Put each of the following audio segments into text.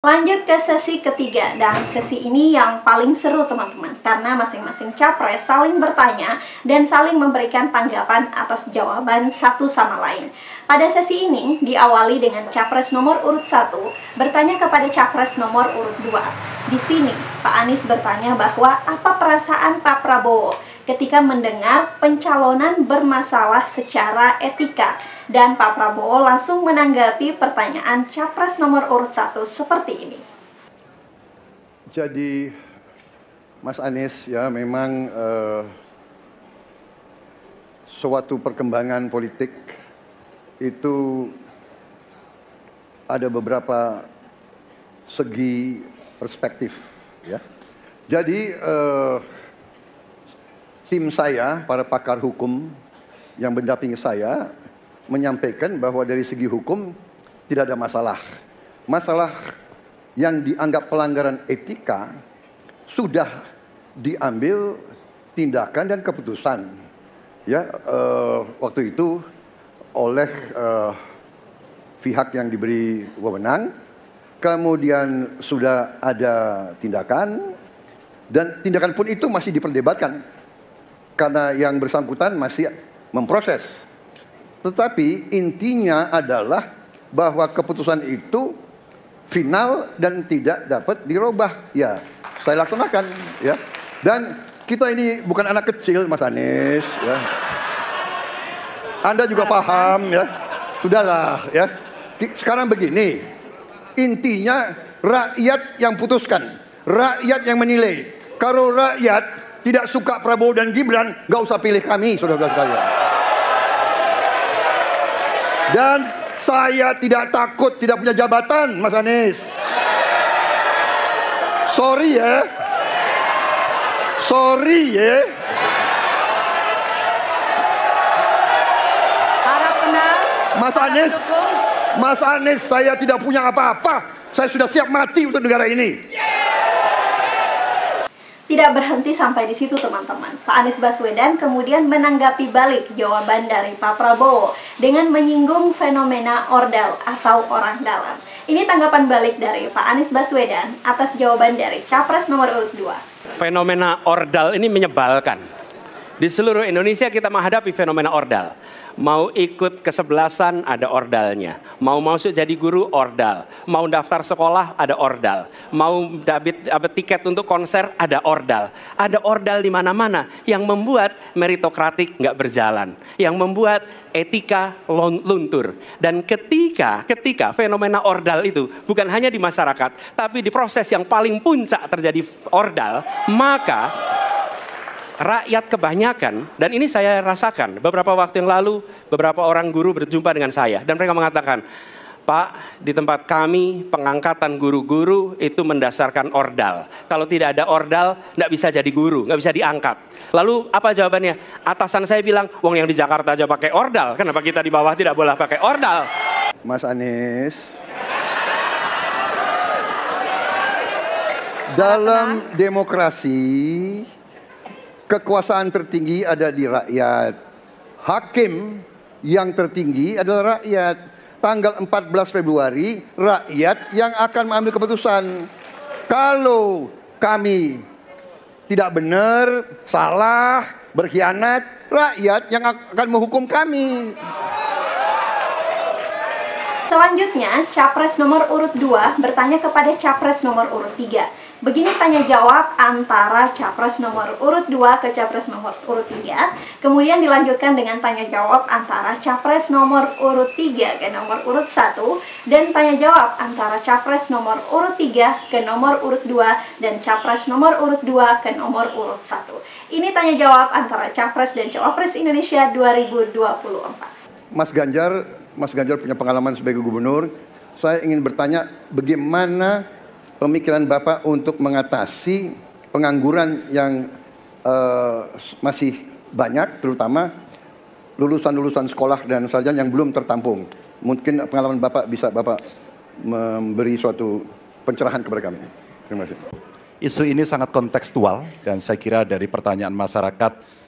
Lanjut ke sesi ketiga, dan sesi ini yang paling seru teman-teman, karena masing-masing capres saling bertanya dan saling memberikan tanggapan atas jawaban satu sama lain. Pada sesi ini diawali dengan capres nomor urut 1 bertanya kepada capres nomor urut 2. Di sini Pak Anies bertanya bahwa apa perasaan Pak Prabowo ketika mendengar pencalonan bermasalah secara etika. Dan Pak Prabowo langsung menanggapi pertanyaan capres nomor urut 1 seperti ini. Jadi Mas Anies ya memang suatu perkembangan politik itu ada beberapa segi perspektif ya. Jadi tim saya, para pakar hukum yang mendampingi saya menyampaikan bahwa dari segi hukum tidak ada masalah. Masalah yang dianggap pelanggaran etika sudah diambil tindakan dan keputusan ya waktu itu oleh pihak yang diberi wewenang, kemudian sudah ada tindakan dan tindakan pun itu masih diperdebatkan karena yang bersangkutan masih memproses. Tetapi intinya adalah bahwa keputusan itu final dan tidak dapat dirubah. Ya, saya laksanakan ya. Dan kita ini bukan anak kecil, Mas Anies ya. Anda juga paham ya. Sudahlah ya. Sekarang begini. Intinya rakyat yang putuskan, rakyat yang menilai. Kalau rakyat tidak suka Prabowo dan Gibran, nggak usah pilih kami, saudara-saudara sekalian. Dan saya tidak takut tidak punya jabatan, Mas Anies. Sorry ya. Sorry ya. Mas Anies, saya tidak punya apa-apa. Saya sudah siap mati untuk negara ini. Tidak berhenti sampai di situ teman-teman. Pak Anies Baswedan kemudian menanggapi balik jawaban dari Pak Prabowo dengan menyinggung fenomena ordal atau orang dalam. Ini tanggapan balik dari Pak Anies Baswedan atas jawaban dari capres nomor urut 2. Fenomena ordal ini menyebalkan. Di seluruh Indonesia kita menghadapi fenomena ordal. Mau ikut kesebelasan ada ordalnya. Mau masuk jadi guru ordal. Mau daftar sekolah ada ordal. Mau dapat tiket untuk konser ada ordal. Ada ordal di mana-mana yang membuat meritokratik nggak berjalan. Yang membuat etika luntur. Dan ketika fenomena ordal itu bukan hanya di masyarakat, tapi di proses yang paling puncak terjadi ordal, maka rakyat kebanyakan, dan ini saya rasakan beberapa waktu yang lalu, beberapa orang guru berjumpa dengan saya dan mereka mengatakan, Pak, di tempat kami pengangkatan guru-guru itu mendasarkan ordal. Kalau tidak ada ordal, nggak bisa jadi guru, nggak bisa diangkat. Lalu apa jawabannya? Atasan saya bilang, wong yang di Jakarta aja pakai ordal, kenapa kita di bawah tidak boleh pakai ordal? Mas Anies, dalam demokrasi kekuasaan tertinggi ada di rakyat. Hakim yang tertinggi adalah rakyat. Tanggal 14 Februari, rakyat yang akan mengambil keputusan. Kalau kami tidak benar, salah, berkhianat, rakyat yang akan menghukum kami. Selanjutnya, capres nomor urut 2 bertanya kepada capres nomor urut 3. Begini tanya jawab antara capres nomor urut 2 ke capres nomor urut 3. Kemudian dilanjutkan dengan tanya jawab antara capres nomor urut 3 ke nomor urut 1. Dan tanya jawab antara capres nomor urut 3 ke nomor urut 2. Dan capres nomor urut 2 ke nomor urut 1. Ini tanya jawab antara capres dan cawapres Indonesia 2024. Mas Ganjar punya pengalaman sebagai gubernur. Saya ingin bertanya bagaimana pemikiran Bapak untuk mengatasi pengangguran yang masih banyak, terutama lulusan-lulusan sekolah dan sarjana yang belum tertampung. Mungkin pengalaman Bapak bisa Bapak memberi suatu pencerahan kepada kami. Terima kasih. Isu ini sangat kontekstual dan saya kira dari pertanyaan masyarakat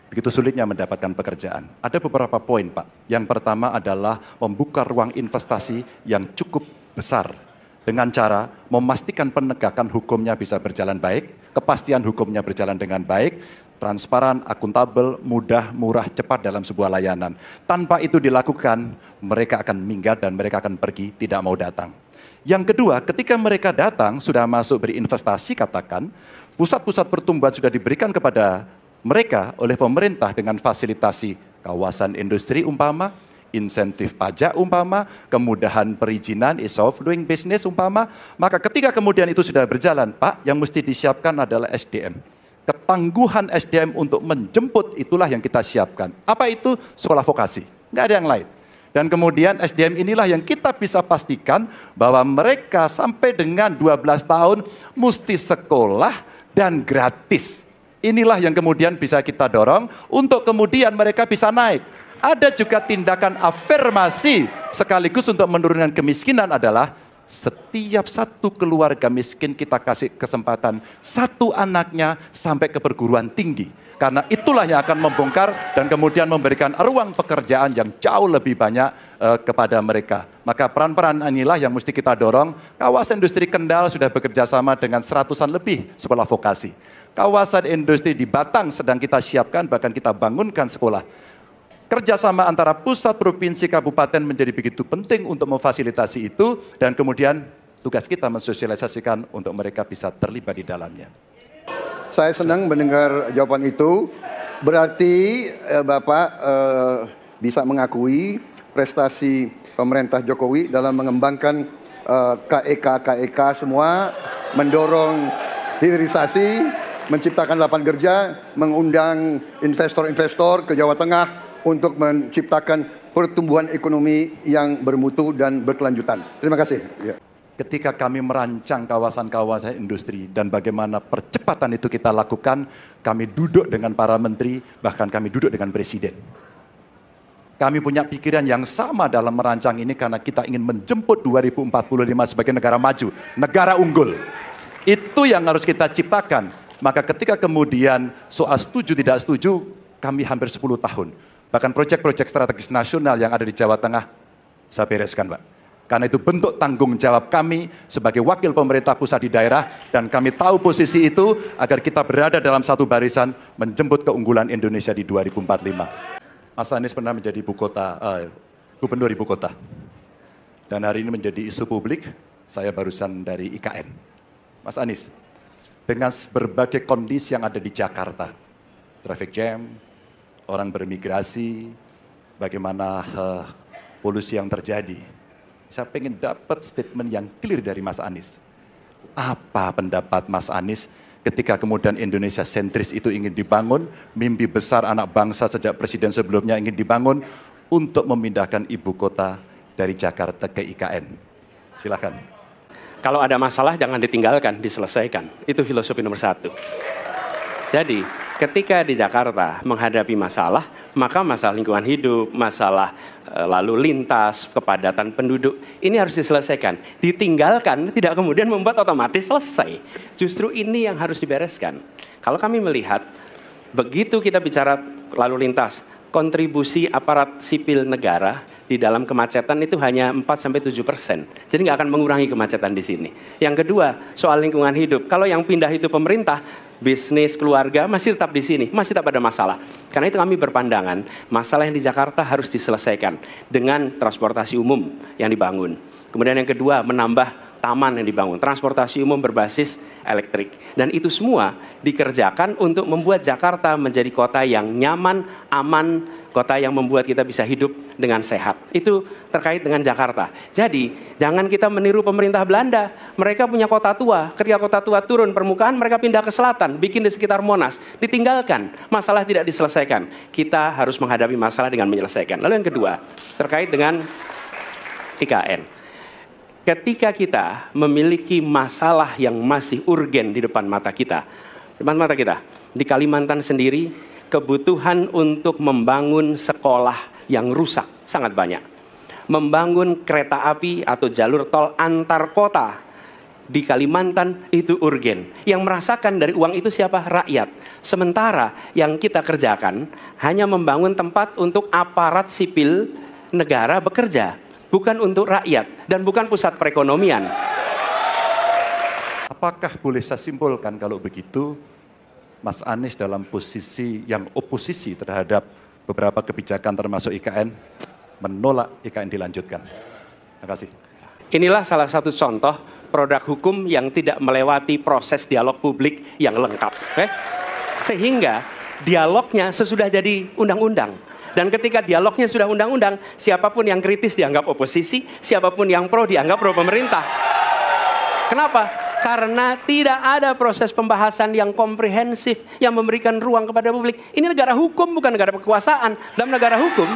begitu sulitnya mendapatkan pekerjaan. Ada beberapa poin, Pak. Yang pertama adalah membuka ruang investasi yang cukup besar dengan cara memastikan penegakan hukumnya bisa berjalan baik, kepastian hukumnya berjalan dengan baik, transparan, akuntabel, mudah, murah, cepat dalam sebuah layanan. Tanpa itu dilakukan, mereka akan minggat dan mereka akan pergi, tidak mau datang. Yang kedua, ketika mereka datang, sudah masuk berinvestasi katakan, pusat-pusat pertumbuhan sudah diberikan kepada mereka oleh pemerintah dengan fasilitasi kawasan industri umpama, insentif pajak umpama, kemudahan perizinan, ease of doing business umpama, maka ketika kemudian itu sudah berjalan, Pak, yang mesti disiapkan adalah SDM. Ketangguhan SDM untuk menjemput itulah yang kita siapkan. Apa itu? Sekolah vokasi, nggak ada yang lain. Dan kemudian SDM inilah yang kita bisa pastikan bahwa mereka sampai dengan 12 tahun mesti sekolah dan gratis. Inilah yang kemudian bisa kita dorong untuk kemudian mereka bisa naik. Ada juga tindakan afirmasi sekaligus untuk menurunkan kemiskinan adalah setiap satu keluarga miskin kita kasih kesempatan satu anaknya sampai ke perguruan tinggi. Karena itulah yang akan membongkar dan kemudian memberikan ruang pekerjaan yang jauh lebih banyak kepada mereka. Maka peran-peran inilah yang mesti kita dorong. Kawasan industri Kendal sudah bekerja sama dengan 100-an lebih sekolah vokasi. Kawasan industri di Batang sedang kita siapkan, bahkan kita bangunkan sekolah. Kerjasama antara pusat, provinsi, kabupaten menjadi begitu penting untuk memfasilitasi itu, dan kemudian tugas kita mensosialisasikan untuk mereka bisa terlibat di dalamnya. Saya senang mendengar jawaban itu. Berarti Bapak bisa mengakui prestasi pemerintah Jokowi dalam mengembangkan KEK semua, mendorong hilirisasi, menciptakan lapangan kerja, mengundang investor-investor ke Jawa Tengah untuk menciptakan pertumbuhan ekonomi yang bermutu dan berkelanjutan. Terima kasih. Ya. Ketika kami merancang kawasan-kawasan industri dan bagaimana percepatan itu kita lakukan, kami duduk dengan para menteri, bahkan kami duduk dengan presiden. Kami punya pikiran yang sama dalam merancang ini karena kita ingin menjemput 2045 sebagai negara maju, negara unggul. Itu yang harus kita ciptakan. Maka ketika kemudian soal setuju tidak setuju, kami hampir 10 tahun. Bahkan proyek-proyek strategis nasional yang ada di Jawa Tengah, saya bereskan, Pak. Karena itu bentuk tanggung jawab kami sebagai wakil pemerintah pusat di daerah, dan kami tahu posisi itu agar kita berada dalam satu barisan menjemput keunggulan Indonesia di 2045. Mas Anies pernah menjadi gubernur ibu kota. Dan hari ini menjadi isu publik, saya barusan dari IKN. Mas Anies, dengan berbagai kondisi yang ada di Jakarta, traffic jam, orang bermigrasi, bagaimana polusi yang terjadi, saya pengen dapat statement yang clear dari Mas Anies. Apa pendapat Mas Anies ketika kemudian Indonesia sentris itu ingin dibangun, mimpi besar anak bangsa sejak presiden sebelumnya ingin dibangun untuk memindahkan ibu kota dari Jakarta ke IKN. Silakan. Kalau ada masalah jangan ditinggalkan, diselesaikan. Itu filosofi nomor 1. Jadi ketika di Jakarta menghadapi masalah, maka masalah lingkungan hidup, masalah lalu lintas, kepadatan penduduk, ini harus diselesaikan. Ditinggalkan tidak kemudian membuat otomatis selesai. Justru ini yang harus dibereskan. Kalau kami melihat, begitu kita bicara lalu lintas, kontribusi aparat sipil negara di dalam kemacetan itu hanya 4-7%. Jadi nggak akan mengurangi kemacetan di sini. Yang kedua, soal lingkungan hidup. Kalau yang pindah itu pemerintah, bisnis, keluarga masih tetap di sini, masih tetap ada masalah. Karena itu kami berpandangan, masalah yang di Jakarta harus diselesaikan dengan transportasi umum yang dibangun. Kemudian yang kedua, menambah taman yang dibangun, transportasi umum berbasis elektrik. Dan itu semua dikerjakan untuk membuat Jakarta menjadi kota yang nyaman, aman, kota yang membuat kita bisa hidup dengan sehat. Itu terkait dengan Jakarta. Jadi, jangan kita meniru pemerintah Belanda. Mereka punya kota tua. Ketika kota tua turun permukaan, mereka pindah ke selatan, bikin di sekitar Monas. Ditinggalkan, masalah tidak diselesaikan. Kita harus menghadapi masalah dengan menyelesaikan. Lalu yang kedua, terkait dengan IKN. Ketika kita memiliki masalah yang masih urgen di depan mata kita, di Kalimantan sendiri, kebutuhan untuk membangun sekolah yang rusak sangat banyak. Membangun kereta api atau jalur tol antar kota di Kalimantan itu urgen. Yang merasakan dari uang itu siapa? Rakyat. Sementara yang kita kerjakan hanya membangun tempat untuk aparat sipil negara bekerja, bukan untuk rakyat dan bukan pusat perekonomian. apakah boleh saya simpulkan kalau begitu, Mas Anies dalam posisi yang oposisi terhadap beberapa kebijakan termasuk IKN, menolak IKN dilanjutkan? Terima kasih. Inilah salah satu contoh produk hukum yang tidak melewati proses dialog publik yang lengkap. Sehingga dialognya sesudah jadi undang-undang. Dan ketika dialognya sudah undang-undang, siapapun yang kritis dianggap oposisi, siapapun yang pro dianggap pro pemerintah. Kenapa? Karena tidak ada proses pembahasan yang komprehensif yang memberikan ruang kepada publik. Ini negara hukum, bukan negara kekuasaan. Dalam negara hukum,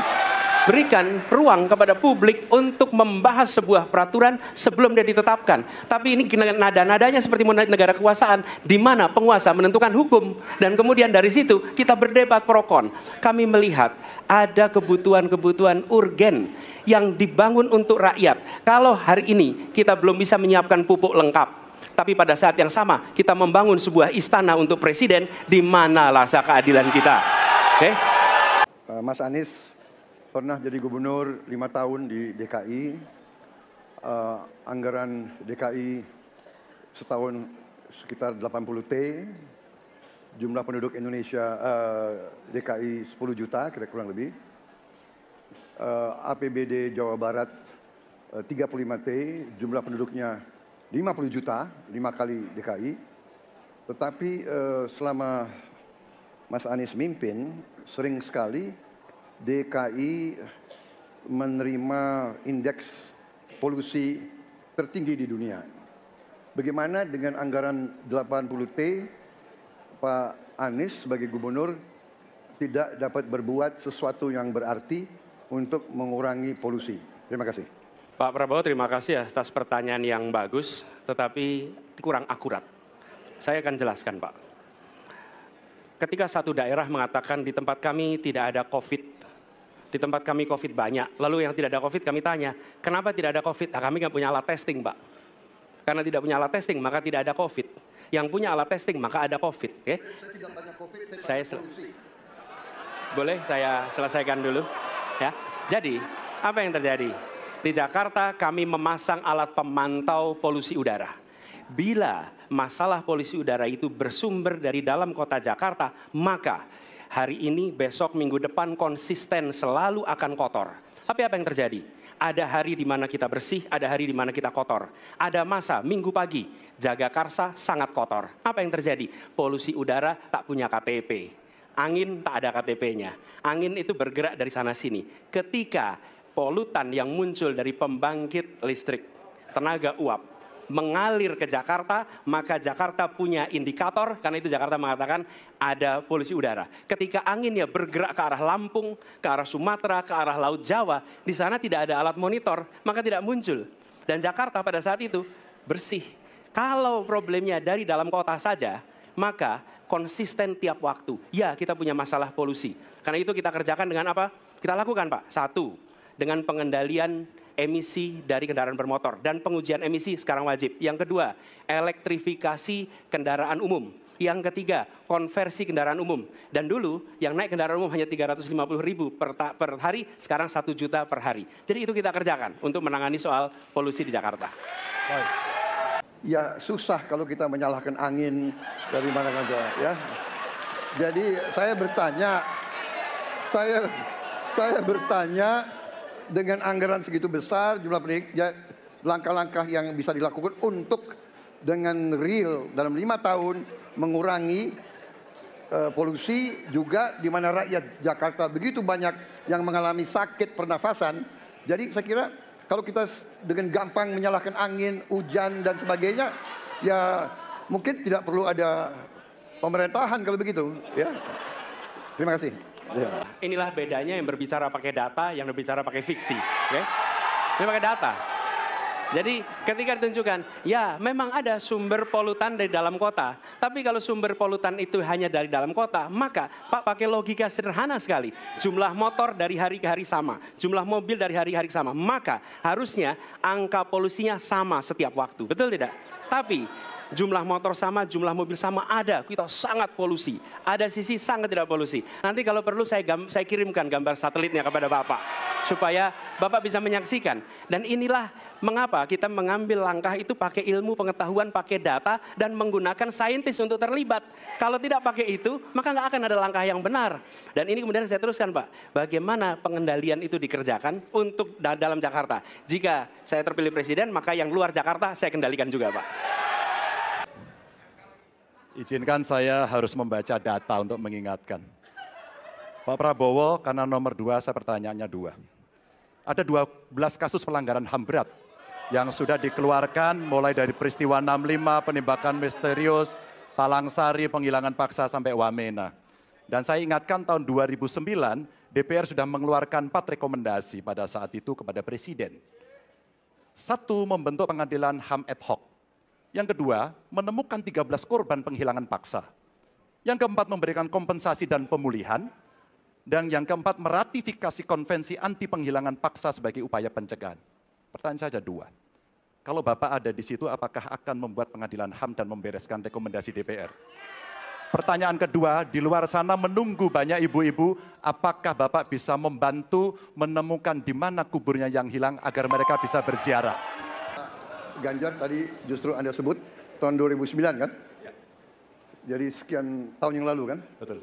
berikan ruang kepada publik untuk membahas sebuah peraturan sebelum dia ditetapkan. Tapi ini nada-nadanya seperti negara kekuasaan, di mana penguasa menentukan hukum. Dan kemudian dari situ kita berdebat pro kon. Kami melihat ada kebutuhan-kebutuhan urgen yang dibangun untuk rakyat. Kalau hari ini kita belum bisa menyiapkan pupuk lengkap, tapi pada saat yang sama kita membangun sebuah istana untuk presiden, di mana rasa keadilan kita? Oke? Mas Anies pernah jadi gubernur 5 tahun di DKI. Anggaran DKI setahun sekitar 80 T. Jumlah penduduk Indonesia DKI 10 juta, kira kurang lebih. APBD Jawa Barat 35 T, jumlah penduduknya 50 juta, 5 kali DKI. Tetapi selama Mas Anies mimpin, sering sekali DKI menerima indeks polusi tertinggi di dunia. Bagaimana dengan anggaran 80 T, Pak Anies sebagai gubernur tidak dapat berbuat sesuatu yang berarti untuk mengurangi polusi? Terima kasih. Pak Prabowo, terima kasih atas pertanyaan yang bagus, tetapi kurang akurat. Saya akan jelaskan, Pak. Ketika satu daerah mengatakan di tempat kami tidak ada COVID, di tempat kami COVID banyak. Lalu yang tidak ada COVID kami tanya, kenapa tidak ada COVID? Kami nggak punya alat testing, Pak. Karena tidak punya alat testing, maka tidak ada COVID. Yang punya alat testing, maka ada COVID. Okay? Saya tidak banyak COVID, Boleh saya selesaikan dulu? Ya. Jadi, apa yang terjadi? Di Jakarta kami memasang alat pemantau polusi udara. Bila masalah polusi udara itu bersumber dari dalam kota Jakarta, maka hari ini, besok, minggu depan konsisten selalu akan kotor. Tapi apa yang terjadi? Ada hari di mana kita bersih, ada hari di mana kita kotor. Ada masa minggu pagi, Jagakarsa sangat kotor. Apa yang terjadi? Polusi udara tak punya KTP. Angin tak ada KTP-nya. Angin itu bergerak dari sana-sini. Ketika polutan yang muncul dari pembangkit listrik, tenaga uap, mengalir ke Jakarta, maka Jakarta punya indikator, karena itu Jakarta mengatakan ada polusi udara. Ketika anginnya bergerak ke arah Lampung, ke arah Sumatera, ke arah Laut Jawa, di sana tidak ada alat monitor, maka tidak muncul. Dan Jakarta pada saat itu bersih. Kalau problemnya dari dalam kota saja, maka konsisten tiap waktu. Ya, kita punya masalah polusi. Karena itu kita kerjakan dengan apa? Kita lakukan, Pak. 1, dengan pengendalian emisi dari kendaraan bermotor dan pengujian emisi sekarang wajib. Yang kedua, elektrifikasi kendaraan umum. Yang ketiga, konversi kendaraan umum. Dan dulu yang naik kendaraan umum hanya 350.000 per hari, sekarang 1 juta per hari. Jadi itu kita kerjakan untuk menangani soal polusi di Jakarta. Ya susah kalau kita menyalahkan angin dari mana-mana, ya. Jadi saya bertanya dengan anggaran segitu besar, jumlah langkah-langkah yang bisa dilakukan untuk dengan real dalam 5 tahun mengurangi polusi, juga di mana rakyat Jakarta begitu banyak yang mengalami sakit pernafasan. Jadi saya kira kalau kita dengan gampang menyalahkan angin, hujan dan sebagainya, ya mungkin tidak perlu ada pemerintahan kalau begitu, ya. Terima kasih. Ya. Inilah bedanya yang berbicara pakai data, yang berbicara pakai fiksi. Okay? Ini pakai data. Jadi ketika ditunjukkan, ya memang ada sumber polutan dari dalam kota. Tapi kalau sumber polutan itu hanya dari dalam kota, maka Pak pakai logika sederhana sekali. Jumlah motor dari hari ke hari sama. Jumlah mobil dari hari ke hari sama. Maka harusnya angka polusinya sama setiap waktu. Betul tidak? Tapi Jumlah motor sama, jumlah mobil sama, ada. Kita sangat polusi. Ada sisi sangat tidak polusi. Nanti kalau perlu saya kirimkan gambar satelitnya kepada Bapak. Supaya Bapak bisa menyaksikan. Dan inilah mengapa kita mengambil langkah itu pakai ilmu pengetahuan, pakai data, dan menggunakan saintis untuk terlibat. Kalau tidak pakai itu, maka nggak akan ada langkah yang benar. Dan ini kemudian saya teruskan, Pak. Bagaimana pengendalian itu dikerjakan untuk dalam Jakarta. Jika saya terpilih presiden, maka yang luar Jakarta saya kendalikan juga, Pak. Izinkan saya harus membaca data untuk mengingatkan. Pak Prabowo, karena nomor 2, saya pertanyaannya 2. Ada 12 kasus pelanggaran HAM berat yang sudah dikeluarkan mulai dari peristiwa 65, penembakan misterius, Talang Sari, penghilangan paksa sampai Wamena. Dan saya ingatkan tahun 2009, DPR sudah mengeluarkan 4 rekomendasi pada saat itu kepada Presiden. 1, membentuk pengadilan HAM ad hoc. Yang kedua, menemukan 13 korban penghilangan paksa. Yang keempat, memberikan kompensasi dan pemulihan. Dan yang keempat, meratifikasi konvensi anti penghilangan paksa sebagai upaya pencegahan. Pertanyaan saja 2. Kalau Bapak ada di situ, apakah akan membuat pengadilan HAM dan membereskan rekomendasi DPR? Pertanyaan kedua, di luar sana menunggu banyak ibu-ibu, apakah Bapak bisa membantu menemukan di mana kuburnya yang hilang agar mereka bisa berziarah? Ganjar tadi justru Anda sebut tahun 2009 kan? Ya. Jadi sekian tahun yang lalu kan? Betul.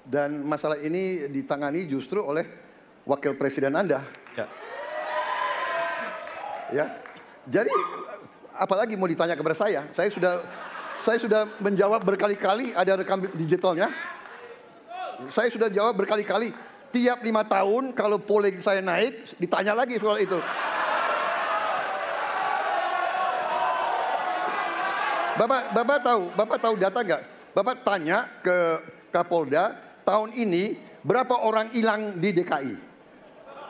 Dan masalah ini ditangani justru oleh wakil presiden Anda. Ya. Ya. Jadi apalagi mau ditanya kepada saya? Saya sudah menjawab berkali-kali, ada rekam digitalnya. Saya sudah jawab berkali-kali. Tiap 5 tahun kalau polling saya naik, ditanya lagi soal itu. Bapak tahu data nggak? Bapak tanya ke Kapolda, tahun ini berapa orang hilang di DKI?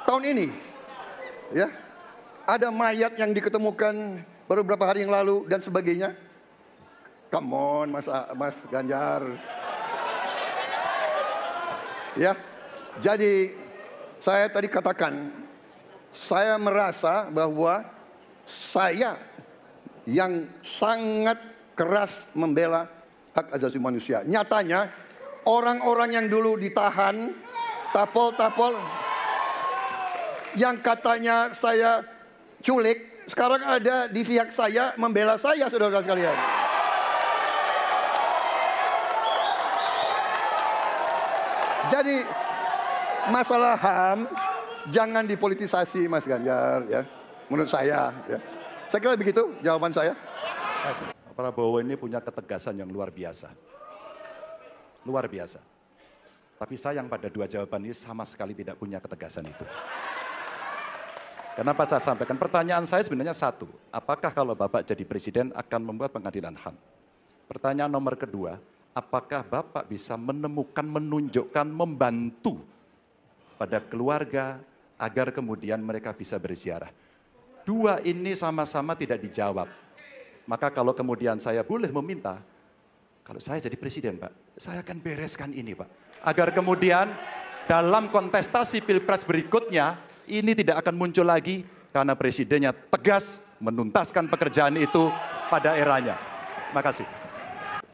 Tahun ini, ya, ada mayat yang diketemukan baru beberapa hari yang lalu dan sebagainya. Come on, Mas Ganjar. Ya, jadi saya tadi katakan, saya merasa bahwa saya yang sangat keras membela hak asasi manusia. Nyatanya orang-orang yang dulu ditahan, tapol-tapol, yang katanya saya culik, sekarang ada di pihak saya membela saya, saudara sekalian. Jadi masalah HAM jangan dipolitisasi, Mas Ganjar, ya. Menurut saya, ya. Saya kira begitu jawaban saya. Prabowo ini punya ketegasan yang luar biasa. Luar biasa. Tapi sayang pada 2 jawaban ini sama sekali tidak punya ketegasan itu. Kenapa saya sampaikan? Pertanyaan saya sebenarnya 1. Apakah kalau Bapak jadi presiden akan membuat pengadilan HAM? Pertanyaan nomor kedua, apakah Bapak bisa menemukan, menunjukkan, membantu pada keluarga agar kemudian mereka bisa berziarah? 2 ini sama-sama tidak dijawab. Maka kalau kemudian saya boleh meminta, kalau saya jadi presiden, Pak, saya akan bereskan ini, Pak. Agar kemudian dalam kontestasi pilpres berikutnya, ini tidak akan muncul lagi karena presidennya tegas menuntaskan pekerjaan itu pada eranya. Terima kasih.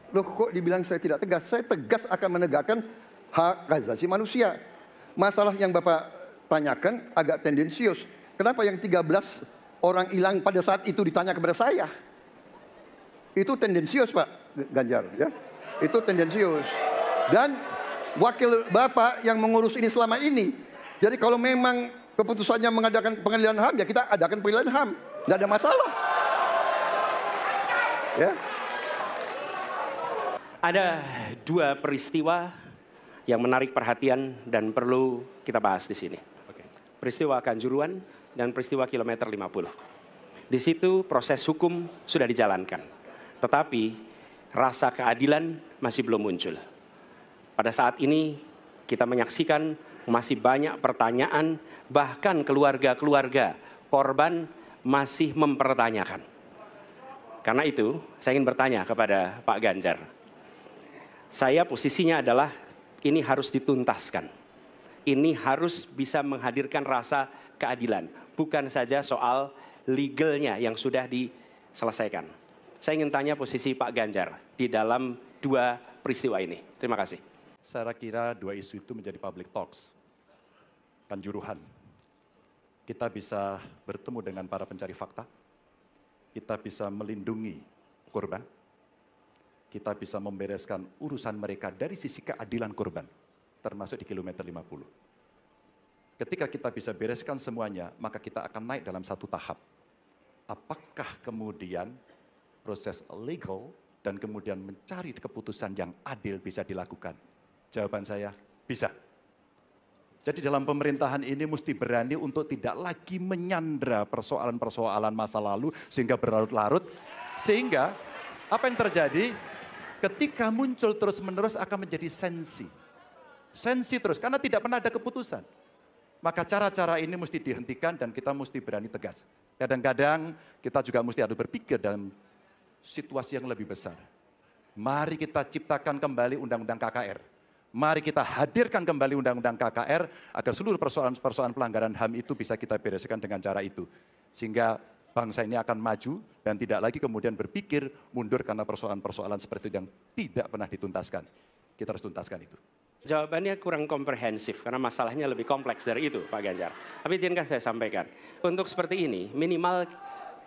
Loh, kok dibilang saya tidak tegas? Saya tegas akan menegakkan hak asasi manusia. Masalah yang Bapak tanyakan agak tendensius. Kenapa yang 13 orang hilang pada saat itu ditanya kepada saya? Itu tendensius, Pak Ganjar, ya. Itu tendensius. Dan wakil Bapak yang mengurus ini selama ini. Jadi kalau memang keputusannya mengadakan pengadilan HAM, ya kita adakan pengadilan HAM. Tidak ada masalah. Ya. Ada 2 peristiwa yang menarik perhatian dan perlu kita bahas di sini. Peristiwa Kanjuruhan dan peristiwa kilometer 50. Di situ proses hukum sudah dijalankan. Tetapi rasa keadilan masih belum muncul. Pada saat ini kita menyaksikan masih banyak pertanyaan, bahkan keluarga-keluarga korban masih mempertanyakan. Karena itu saya ingin bertanya kepada Pak Ganjar. Saya posisinya adalah ini harus dituntaskan. Ini harus bisa menghadirkan rasa keadilan. Bukan saja soal legalnya yang sudah diselesaikan. Saya ingin tanya posisi Pak Ganjar di dalam dua peristiwa ini. Terima kasih. Saya kira dua isu itu menjadi public talks, kanjuruhan. Kita bisa bertemu dengan para pencari fakta, kita bisa melindungi korban, kita bisa membereskan urusan mereka dari sisi keadilan korban, termasuk di kilometer 50. Ketika kita bisa bereskan semuanya, maka kita akan naik dalam satu tahap. Apakah kemudian proses legal dan kemudian mencari keputusan yang adil bisa dilakukan? Jawaban saya, bisa. Jadi dalam pemerintahan ini mesti berani untuk tidak lagi menyandra persoalan-persoalan masa lalu sehingga berlarut-larut. Sehingga apa yang terjadi ketika muncul terus-menerus akan menjadi sensi. Sensi terus, karena tidak pernah ada keputusan. Maka cara-cara ini mesti dihentikan dan kita mesti berani tegas. Kadang-kadang kita juga mesti harus berpikir dalam situasi yang lebih besar. Mari kita ciptakan kembali Undang-Undang KKR. Mari kita hadirkan kembali Undang-Undang KKR agar seluruh persoalan-persoalan pelanggaran HAM itu bisa kita bereskan dengan cara itu. Sehingga bangsa ini akan maju dan tidak lagi kemudian berpikir mundur karena persoalan-persoalan seperti itu yang tidak pernah dituntaskan. Kita harus tuntaskan itu. Jawabannya kurang komprehensif karena masalahnya lebih kompleks dari itu, Pak Ganjar. Tapi izinkan saya sampaikan, untuk seperti ini minimal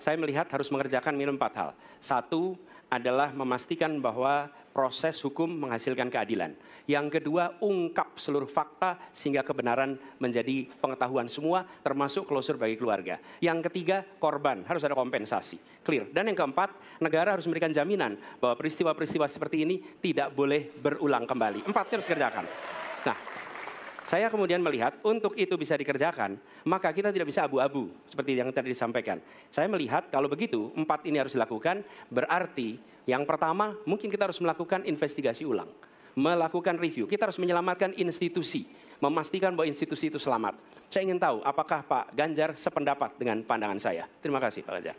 saya melihat harus mengerjakan minimum 4 hal. Satu adalah memastikan bahwa proses hukum menghasilkan keadilan. Yang kedua, ungkap seluruh fakta sehingga kebenaran menjadi pengetahuan semua, termasuk closure bagi keluarga. Yang ketiga, korban, harus ada kompensasi. Clear. Dan yang keempat, negara harus memberikan jaminan bahwa peristiwa-peristiwa seperti ini tidak boleh berulang kembali. 4 harus dikerjakan. Nah, saya kemudian melihat untuk itu bisa dikerjakan, maka kita tidak bisa abu-abu seperti yang tadi disampaikan. Saya melihat kalau begitu 4 ini harus dilakukan, berarti yang pertama mungkin kita harus melakukan investigasi ulang, melakukan review. Kita harus menyelamatkan institusi, memastikan bahwa institusi itu selamat. Saya ingin tahu apakah Pak Ganjar sependapat dengan pandangan saya. Terima kasih Pak Ganjar.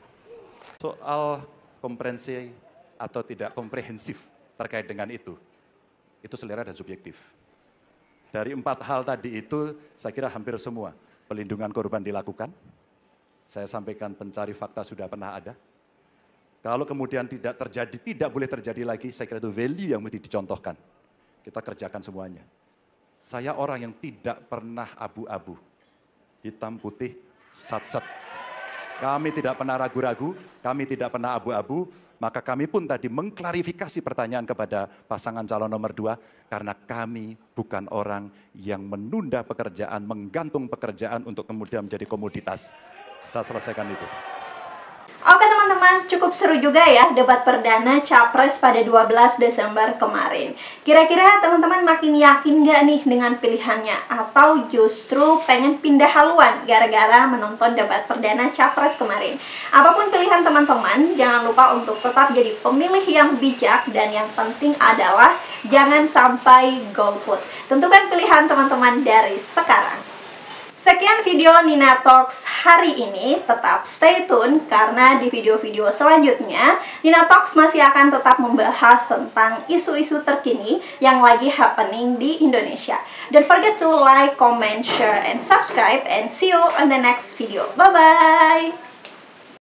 Soal komprehensi atau tidak komprehensif terkait dengan itu selera dan subjektif. Dari 4 hal tadi itu, saya kira hampir semua. Pelindungan korban dilakukan. Saya sampaikan pencari fakta sudah pernah ada. Kalau kemudian tidak terjadi, tidak boleh terjadi lagi, saya kira itu value yang mesti dicontohkan. Kita kerjakan semuanya. Saya orang yang tidak pernah abu-abu. Hitam, putih, sat-sat. Kami tidak pernah ragu-ragu, kami tidak pernah abu-abu. Maka kami pun tadi mengklarifikasi pertanyaan kepada pasangan calon nomor 2, karena kami bukan orang yang menunda pekerjaan, menggantung pekerjaan untuk kemudian menjadi komoditas. Saya selesaikan itu. Oke teman-teman, cukup seru juga ya debat perdana Capres pada 12 Desember kemarin. Kira-kira teman-teman makin yakin gak nih dengan pilihannya? Atau justru pengen pindah haluan gara-gara menonton debat perdana Capres kemarin? Apapun pilihan teman-teman, jangan lupa untuk tetap jadi pemilih yang bijak. Dan yang penting adalah jangan sampai golput. Tentukan pilihan teman-teman dari sekarang. Sekian video Nina Talks hari ini, tetap stay tune karena di video-video selanjutnya Nina Talks masih akan tetap membahas tentang isu-isu terkini yang lagi happening di Indonesia. Don't forget to like, comment, share, and subscribe, and see you on the next video. Bye-bye!